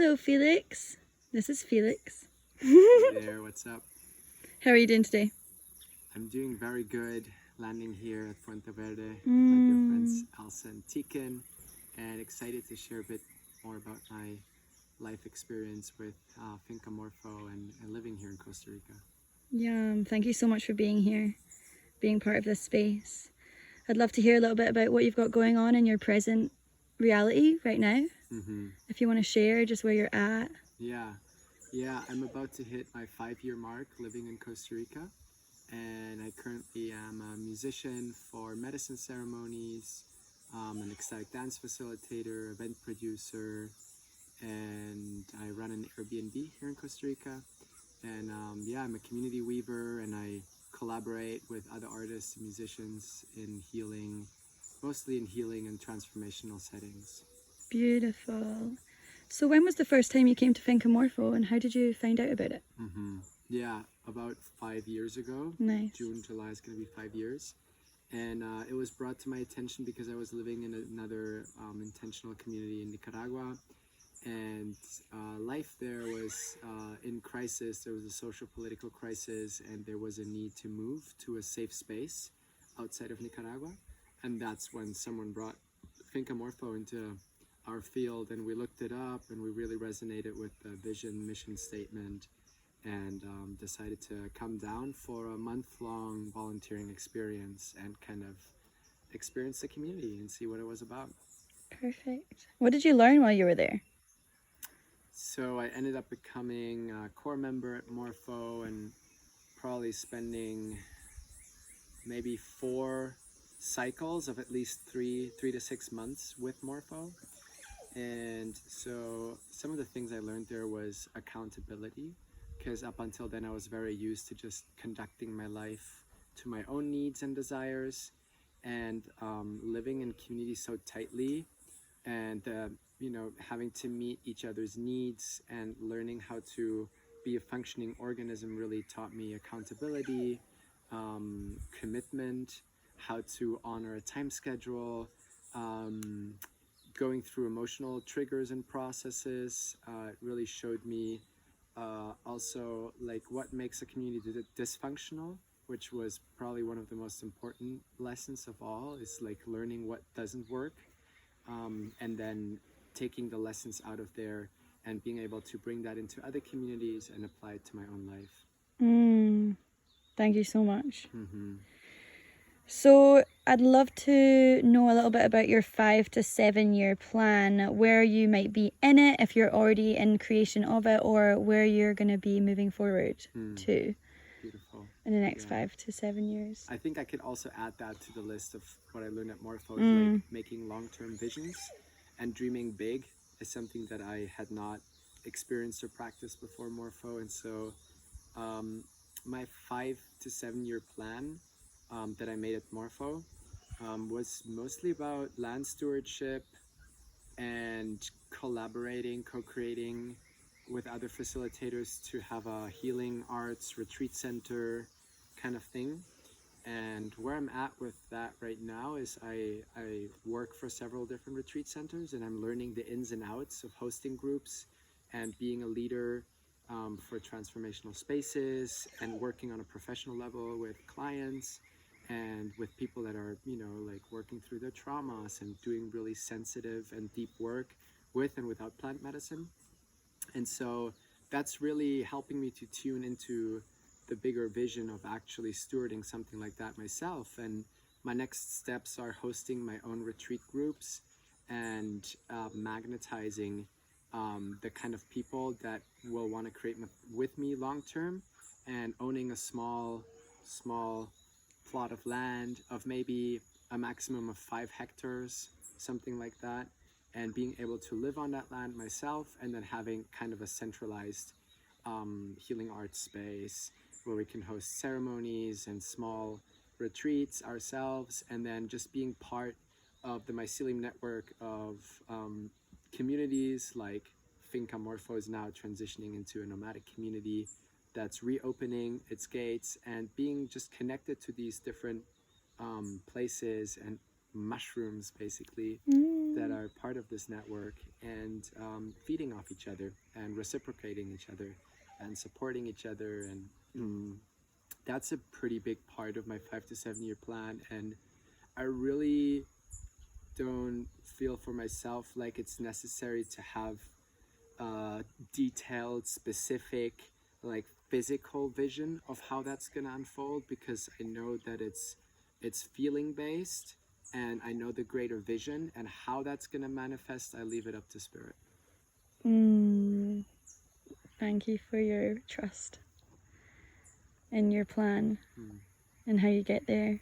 Hello, Felix. This is Felix. Hey there, what's up? How are you doing today? I'm doing very good, landing here at Puente Verde with my dear friends Elsa and Tiken, and excited to share a bit more about my life experience with Finca Morpho and living here in Costa Rica. Yeah, thank you so much for being here, being part of this space. I'd love to hear a little bit about what you've got going on in your present reality right now. If you want to share just where you're at. Yeah, I'm about to hit my 5-year mark living in Costa Rica, and I currently am a musician for medicine ceremonies, an ecstatic dance facilitator, event producer, and I run an Airbnb here in Costa Rica. And I'm a community weaver, and I collaborate with other artists and musicians in healing, mostly in healing and transformational settings. Beautiful. So when was the first time you came to Finca Morpho and how did you find out about it? Yeah, about 5 years ago. Nice. June, July is going to be 5 years. And it was brought to my attention because I was living in another intentional community in Nicaragua. And life there was in crisis. There was a social political crisis, and there was a need to move to a safe space outside of Nicaragua. And that's when someone brought Finca Morpho into our field, and we looked it up, and we really resonated with the vision, mission statement, and decided to come down for a month-long volunteering experience and kind of experience the community and see what it was about. Perfect. What did you learn while you were there? So I ended up becoming a core member at Morpho and probably spending maybe 4 cycles of at least 3 to 6 months with Morpho. And so some of the things I learned there was accountability, because up until then I was very used to just conducting my life to my own needs and desires, and living in community so tightly, and having to meet each other's needs and learning how to be a functioning organism really taught me accountability, commitment, how to honor a time schedule, going through emotional triggers and processes. It really showed me also like what makes a community dysfunctional, which was probably one of the most important lessons of all, is like learning what doesn't work, and then taking the lessons out of there and being able to bring that into other communities and apply it to my own life. Thank you so much. So I'd love to know a little bit about your 5 to 7 year plan, where you might be in it if you're already in creation of it, or where you're going to be moving forward to. Beautiful. In the next 5 to 7 years. I think I could also add that to the list of what I learned at Morpho, like making long-term visions and dreaming big is something that I had not experienced or practiced before Morpho. And so my 5 to 7 year plan that I made at Morpho was mostly about land stewardship and collaborating, co-creating with other facilitators to have a healing arts retreat center kind of thing. And where I'm at with that right now is I work for several different retreat centers, and I'm learning the ins and outs of hosting groups and being a leader for transformational spaces, and working on a professional level with clients and with people that are, like working through their traumas and doing really sensitive and deep work with and without plant medicine. And so that's really helping me to tune into the bigger vision of actually stewarding something like that myself. And my next steps are hosting my own retreat groups and magnetizing the kind of people that will want to create with me long term, and owning a small plot of land of maybe a maximum of 5 hectares, something like that, and being able to live on that land myself, and then having kind of a centralized healing arts space where we can host ceremonies and small retreats ourselves, and then just being part of the mycelium network of communities. Like Finca Morpho is now transitioning into a nomadic community that's reopening its gates, and being just connected to these different places and mushrooms basically that are part of this network, and feeding off each other and reciprocating each other and supporting each other. And that's a pretty big part of my 5 to 7 year plan. And I really don't feel for myself like it's necessary to have detailed, specific, like physical vision of how that's gonna unfold, because I know that it's feeling based, and I know the greater vision, and how that's gonna manifest, I leave it up to spirit. Thank you for your trust in your plan and how you get there.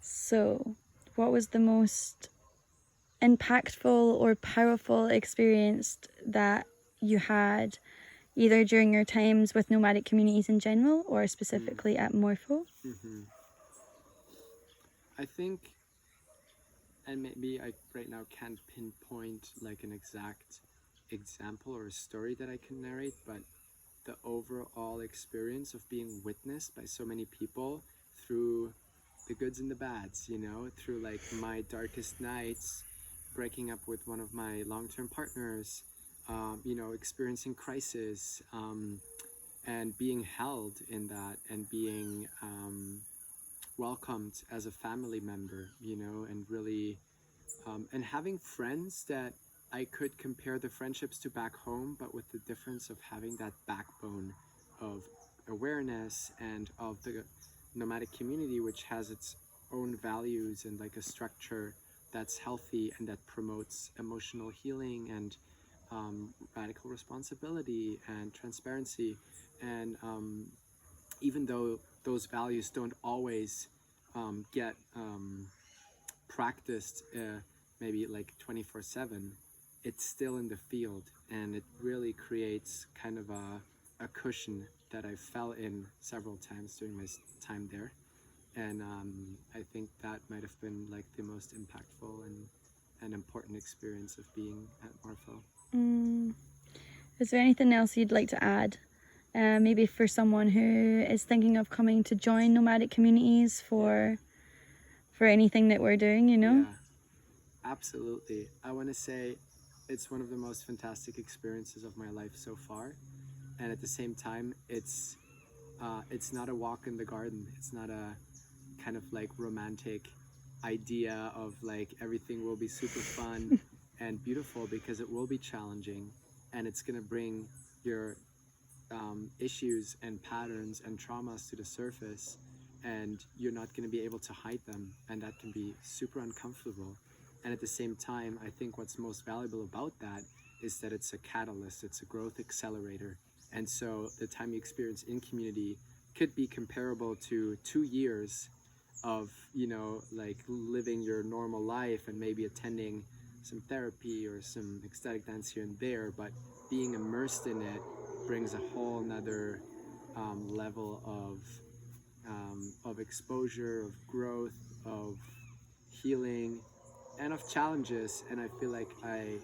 So, what was the most impactful or powerful experience that you had, either during your times with nomadic communities in general or specifically at Morpho? I think, and maybe I right now can't pinpoint like an exact example or a story that I can narrate, but the overall experience of being witnessed by so many people through the goods and the bads, you know, through like my darkest nights, breaking up with one of my long-term partners, you know, experiencing crisis, and being held in that, and being welcomed as a family member, you know, and really, and having friends that I could compare the friendships to back home, but with the difference of having that backbone of awareness and of the nomadic community, which has its own values and like a structure that's healthy and that promotes emotional healing and radical responsibility and transparency. And even though those values don't always get practiced maybe like 24/7, it's still in the field, and it really creates kind of a cushion that I fell in several times during my time there. And I think that might have been like the most impactful and important experience of being at Morpho. Is there anything else you'd like to add? Maybe for someone who is thinking of coming to join nomadic communities for anything that we're doing, you know? Yeah, absolutely. I want to say it's one of the most fantastic experiences of my life so far, and at the same time, it's not a walk in the garden. It's not a kind of like romantic idea of like everything will be super fun and beautiful, because it will be challenging, and it's gonna bring your issues and patterns and traumas to the surface, and you're not going to be able to hide them, and that can be super uncomfortable. And at the same time, I think what's most valuable about that is that it's a catalyst, it's a growth accelerator. And so the time you experience in community could be comparable to 2 years of, you know, like living your normal life and maybe attending some therapy or some ecstatic dance here and there, but being immersed in it brings a whole nother level of exposure, of growth, of healing, and of challenges. And I feel like I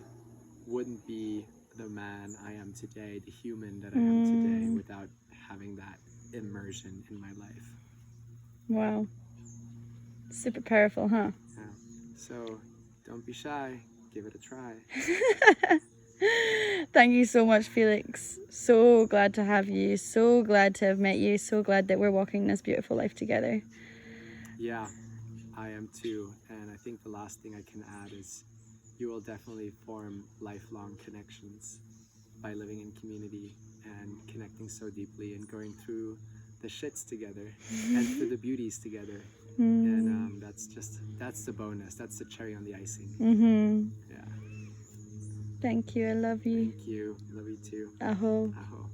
wouldn't be the man I am today, the human that I am today, without having that immersion in my life. Wow. Super powerful, huh? Yeah. So don't be shy, give it a try. Thank you so much, Felix. So glad to have you. So glad to have met you. So glad that we're walking this beautiful life together. Yeah, I am too. And I think the last thing I can add is you will definitely form lifelong connections by living in community and connecting so deeply and going through the shits together and through the beauties together. And that's the bonus. That's the cherry on the icing. Yeah. Thank you. I love you. Thank you. Love you too. Aho. Aho.